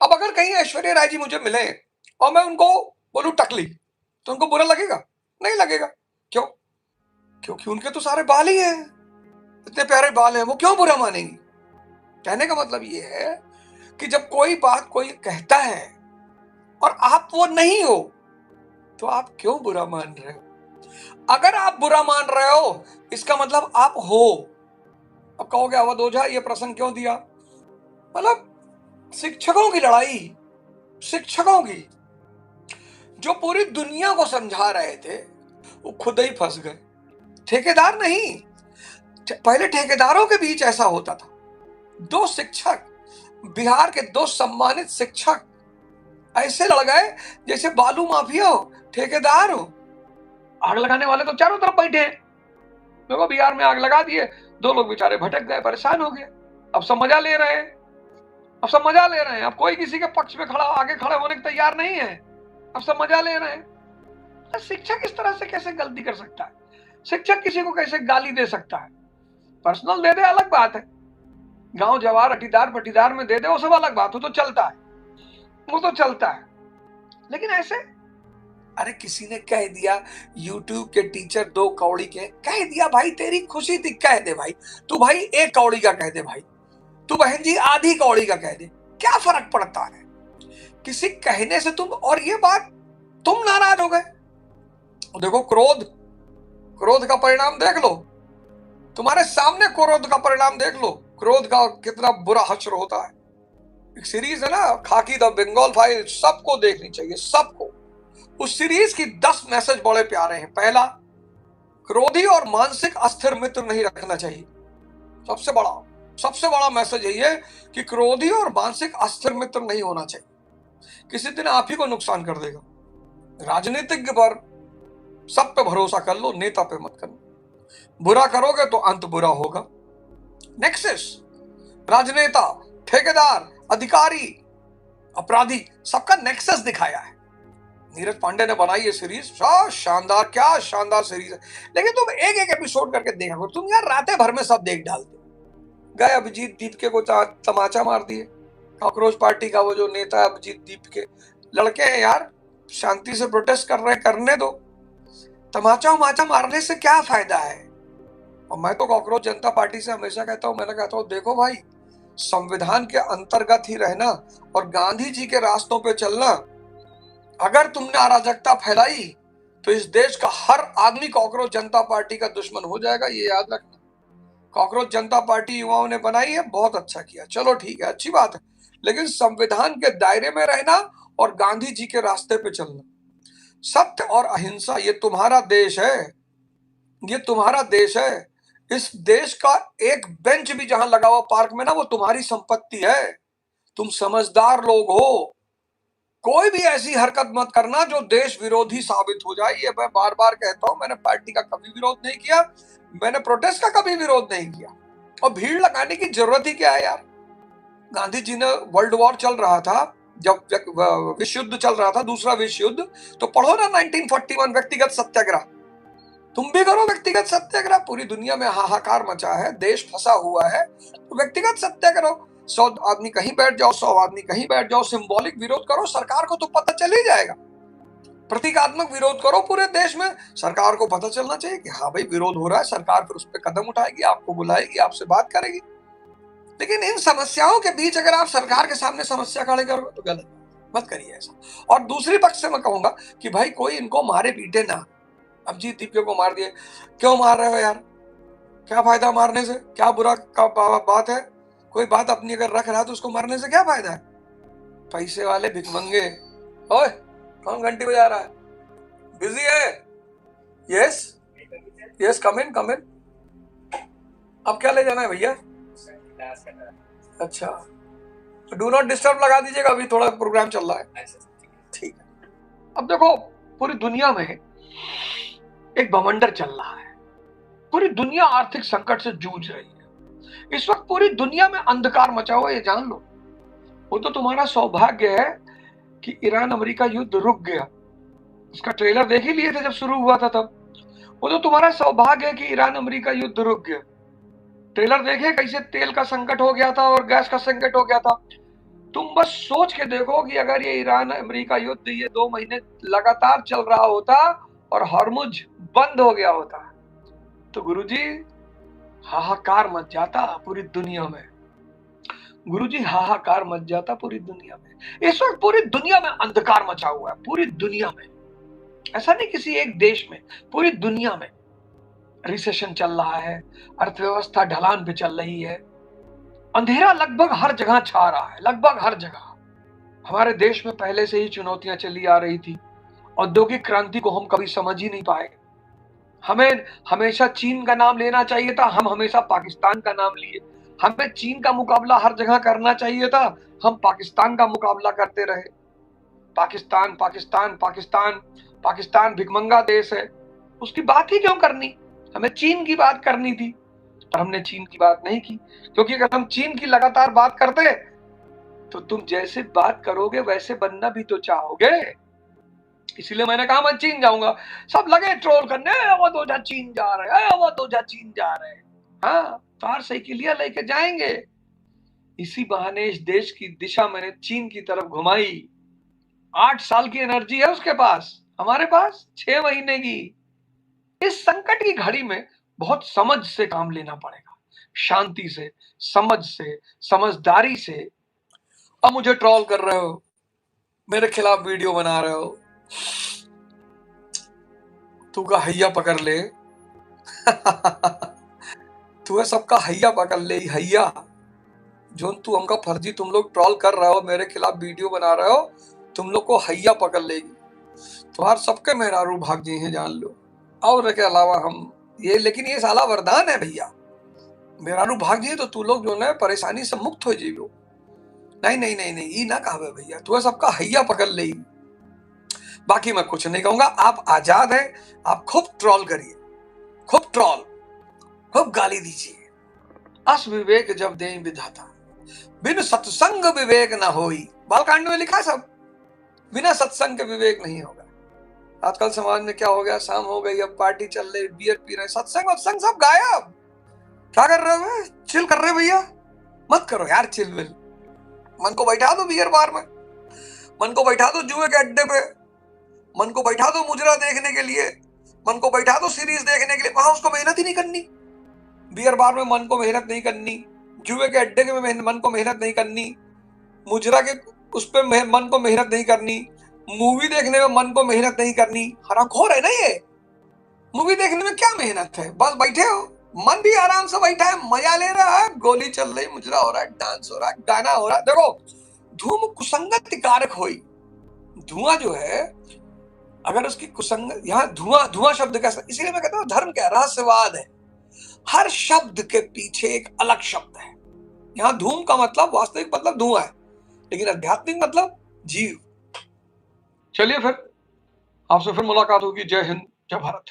अब अगर कहीं ऐश्वर्या राय जी मुझे मिले और मैं उनको बोलूं टकली, तो उनको बुरा लगेगा? नहीं लगेगा। क्यों? क्योंकि उनके तो सारे बाल ही हैं, इतने प्यारे बाल हैं, वो क्यों बुरा मानेंगी? कहने का मतलब ये है कि जब कोई बात कोई कहता है और आप वो नहीं हो, तो आप क्यों बुरा मान रहे हो? अगर आप बुरा मान रहे हो, इसका मतलब आप हो। अब कहोगे अवध ओझा ये प्रसंग क्यों दिया? मतलब शिक्षकों की लड़ाई, शिक्षकों की, जो पूरी दुनिया को समझा रहे थे, वो खुद ही फंस गए। ठेकेदार नहीं, पहले ठेकेदारों के बीच ऐसा होता था। दो शिक्षक, बिहार के दो सम्मानित शिक्षक ऐसे लड़ गए जैसे बालू माफिया हो, ठेकेदार हो। आग लगाने वाले तो चारों तरफ बैठे हैं। देखो बिहार में आग लगा दिए, दो लोग बेचारे भटक गए, परेशान हो गए। अब सब मजा ले रहे हैं, अब सब मजा ले रहे हैं। अब कोई किसी के पक्ष में खड़ा, आगे खड़े होने को तैयार नहीं है। अब सब मजा ले रहे हैं। शिक्षक इस तरह से कैसे गलती कर सकता है? शिक्षक किसी को कैसे गाली दे सकता है? पर्सनल दे दे अलग बात है, गांव जवार अटीदार पटीदार में दे दे वो सब अलग बात हो, तो चलता है, वो तो चलता है। लेकिन ऐसे, अरे किसी ने कह दिया YouTube के टीचर 2 कौड़ी के, कह दिया भाई, तेरी खुशी थी, कह दे भाई। तू भाई 1 कौड़ी का कह दे भाई, तू बहन जी आधी कौड़ी का कह दे, क्या फर्क पड़ता है? किसी कहने से तुम, और ये बात तुम नाराज हो गए। देखो क्रोध, क्रोध का परिणाम देख लो, तुम्हारे सामने क्रोध का परिणाम देख लो, क्रोध का कितना बुरा हश्र होता है। एक सीरीज है ना, खाकी द बंगाल फाइल, सबको देखनी चाहिए, सबको। उस सीरीज की 10 मैसेज बड़े प्यारे हैं। पहला, क्रोधी और मानसिक अस्थिर मित्र नहीं रखना चाहिए। सबसे बड़ा मैसेज है ये कि क्रोधी और मानसिक अस्थिर मित्र नहीं होना चाहिए, किसी दिन आप ही को नुकसान कर देगा। राजनीतिज्ञ पर सब पे भरोसा कर लो, नेता पे मत करना। बुरा करोगे तो अंत बुरा होगा। नेक्सस, राजनेता, ठेकेदार, अधिकारी, अपराधी, सबका नेक्सस दिखाया है। नीरज पांडे ने बनाई ये सीरीज, शानदार, क्या शानदार सीरीज है। लेकिन तुम एक एक एपिसोड करके देखा करो, तुम यार रातें भर में सब देख डालते। गए अभिजीत दीपके को तमाचा मार दिए, कॉकरोच पार्टी का वो जो नेता अभिजीत दीपके, लड़के हैं यार, शांति से प्रोटेस्ट कर रहे, करने दो। तमाचा उमाचा मारने से क्या फायदा है? और मैं तो कॉकरोच जनता पार्टी से हमेशा कहता हूं, मैंने कहता हूं देखो भाई, संविधान के अंतर्गत ही रहना और गांधी जी के रास्तों पे चलना। अगर तुमने अराजकता फैलाई तो इस देश का हर आदमी कॉकरोच जनता पार्टी का दुश्मन हो जाएगा, ये याद रखना। कॉकरोच जनता पार्टी युवाओं ने बनाई है, बहुत अच्छा किया, चलो ठीक है, अच्छी बात है, लेकिन संविधान के दायरे में रहना और गांधी जी के रास्ते पे चलना। सत्य और अहिंसा, ये तुम्हारा देश है, ये तुम्हारा देश है। इस देश का एक बेंच भी जहां लगा हुआ पार्क में ना, वो तुम्हारी संपत्ति है। तुम समझदार लोग हो, कोई भी ऐसी हरकत मत करना जो देश विरोधी साबित हो जाए। ये मैं बार बार कहता हूं, मैंने पार्टी का कभी विरोध नहीं किया, मैंने प्रोटेस्ट का कभी विरोध नहीं किया। और भीड़ लगाने की जरूरत ही क्या है यार? गांधी जी ने, वर्ल्ड वॉर चल रहा था, जब विश्व युद्ध चल रहा था, दूसरा विश्व युद्ध, तो पढ़ो ना 1941 व्यक्तिगत सत्याग्रह। तुम भी करो व्यक्तिगत सत्याग्रह, पूरी दुनिया में हाहाकार मचा है, देश फंसा हुआ है, तो व्यक्तिगत सत्याग्रह। 100 आदमी कहीं बैठ जाओ, 100 आदमी कहीं बैठ जाओ, सिंबॉलिक विरोध करो, सरकार को तो पता चल ही जाएगा। प्रतीकात्मक विरोध करो पूरे देश में, सरकार को पता चलना चाहिए कि हाँ भाई विरोध हो रहा है, सरकार फिर उस पर कदम उठाएगी, आपको बुलाएगी, आपसे बात करेगी। लेकिन इन समस्याओं के बीच अगर आप सरकार के सामने समस्या खड़े करोगे तो गलत, मत करिए ऐसा। और दूसरी पक्ष से मैं कहूंगा कि भाई कोई इनको मारे पीटे ना। अभिजीत दीपके को मार दिए, क्यों मार रहे हो यार? क्या फायदा मारने से? क्या बुरा का बात है? कोई बात अपनी अगर रख रहा है तो उसको मारने से क्या फायदा है? पैसे वाले भिखमंगे। ओए, कौन घंटी बजा रहा है? बिजी है? यस यस, कम इन कम इन। अब क्या ले जाना है भैया? अच्छा, डू नॉट डिस्टर्ब लगा दीजिएगा, अभी थोड़ा प्रोग्राम चल रहा है। ठीक है। अब देखो, पूरी दुनिया में एक बवंडर चल रहा है, पूरी दुनिया आर्थिक संकट से जूझ रही है। इस वक्त पूरी दुनिया में अंधकार मचा हुआ, ये जान लो। वो तो तुम्हारा सौभाग्य है कि ईरान अमेरिका युद्ध रुक गया। उसका ट्रेलर देख ही लिए थे जब शुरू हुआ था तब। वो तो तुम्हारा सौभाग्य है कि ईरान अमेरिका युद्ध रुक गया। ट्रेलर देखे कैसे तेल का संकट हो गया था और गैस का संकट हो गया था। तुम बस सोच के देखो कि अगर ये ईरान अमेरिका युद्ध ये 2 महीने लगातार चल रहा होता और हॉर्मुज बंद हो गया होता, तो गुरुजी हाहाकार मच जाता पूरी दुनिया में। गुरुजी हाहाकार मच जाता पूरी दुनिया में। इस वक्त पूरी दुनिया में अंधकार मचा हुआ है, पूरी दुनिया में। ऐसा नहीं किसी एक देश में, पूरी दुनिया में रिसेशन चल रहा है, अर्थव्यवस्था ढलान पे चल रही है, अंधेरा लगभग हर जगह छा रहा है, लगभग हर जगह। हमारे देश में पहले से ही चुनौतियां चली आ रही थी। औद्योगिक क्रांति को हम कभी समझ ही नहीं पाए। हमें हमेशा चीन का नाम लेना चाहिए था, हम हमेशा पाकिस्तान का नाम लिए। हमें चीन का मुकाबला हर जगह करना चाहिए था, हम पाकिस्तान का मुकाबला करते रहे। पाकिस्तान पाकिस्तान पाकिस्तान पाकिस्तान भिखमंगा देश है, उसकी बात ही क्यों करनी? हमें चीन की बात करनी थी, पर हमने चीन की बात नहीं की। क्योंकि अगर हम चीन की लगातार बात करते तो तुम जैसे बात करोगे वैसे बनना भी तो चाहोगे। इसलिए मैंने कहा मैं चीन जाऊंगा। सब लगे ट्रोल करने, अवध ओझा चीन जा रहे हैं, अवध ओझा चीन जा रहे हैं। हाँ, कार साइकिलिया लेके जाएंगे। इसी बहाने इस देश की दिशा मैंने चीन की तरफ घुमाई। 8 साल की एनर्जी है उसके पास, हमारे पास 6 महीने की। इस संकट की घड़ी में बहुत समझ से काम लेना पड़ेगा, शांति से, समझ से, समझदारी से। अब मुझे ट्रोल कर रहे हो, मेरे खिलाफ वीडियो बना रहे हो, तू का हैया पकड़ ले तू है सबका हैया पकड़ ले, हैया जो तू हमका फर्जी तुम लोग ट्रोल कर रहे हो, मेरे खिलाफ वीडियो बना रहे हो, तुम लोग को हैया पकड़ लेगी। तुम्हार सबके मेहरारू भाग जी हैं, जान लो। और के अलावा हम ये, लेकिन ये साला वरदान है भैया, मेहरारू भाग जी तो तू लोग जो है परेशानी से मुक्त हो जीवो। नहीं नहीं नहीं नहीं, ये ना कहवे भैया, तू है सबका हैया पकड़ ले। बाकी मैं कुछ नहीं कहूंगा, आप आजाद हैं, आप खूब ट्रोल करिए, खूब ट्रोल, खूब गाली दीजिए। अस विवेक जब दे विधाता, बिन सत्संग विवेक न होई। बालकांड में लिखा सब, बिना सत्संग के विवेक नहीं होगा। आजकल समाज में क्या हो गया, शाम हो गई, अब पार्टी चल रही, बियर पी रहे, सत्संग वत्संग सब गायब। क्या कर रहे हो? चिल कर रहे भैया, मत करो यार चिल विल। मन को बैठा दो बियर बार में, मन को बैठा दो जुए के अड्डे पे, मन को बैठा दो मुजरा देखने के लिए, मन को बैठा दो सीरीज देखने के लिए। वहां उसको मेहनत ही नहीं करनी। बियर बार में मन को मेहनत नहीं करनी, जुए के अड्डे के मन को मेहनत नहीं करनी, मुजरा के उस पे मन को मेहनत नहीं करनी, मूवी देखने में मन को मेहनत नहीं करनी। हरामखोर है ना ये। मूवी देखने में क्या मेहनत है? बस बैठे हो, मन भी आराम से बैठा है, मजा ले रहा है, गोली चल रही, मुजरा हो रहा है, डांस हो रहा है, गाना हो रहा है। देखो, धूम कुसंगत कारक होई। धुआं जो है, अगर उसकी कुसंगत, यहाँ धुआं, धुआं शब्द का, इसीलिए मैं कहता हूँ धर्म क्या रहस्यवाद है। हर शब्द के पीछे एक अलग शब्द है। यहाँ धूम का मतलब, वास्तविक मतलब धुआं है, लेकिन आध्यात्मिक मतलब जीव। चलिए फिर आपसे फिर मुलाकात होगी। जय हिंद, जय भारत।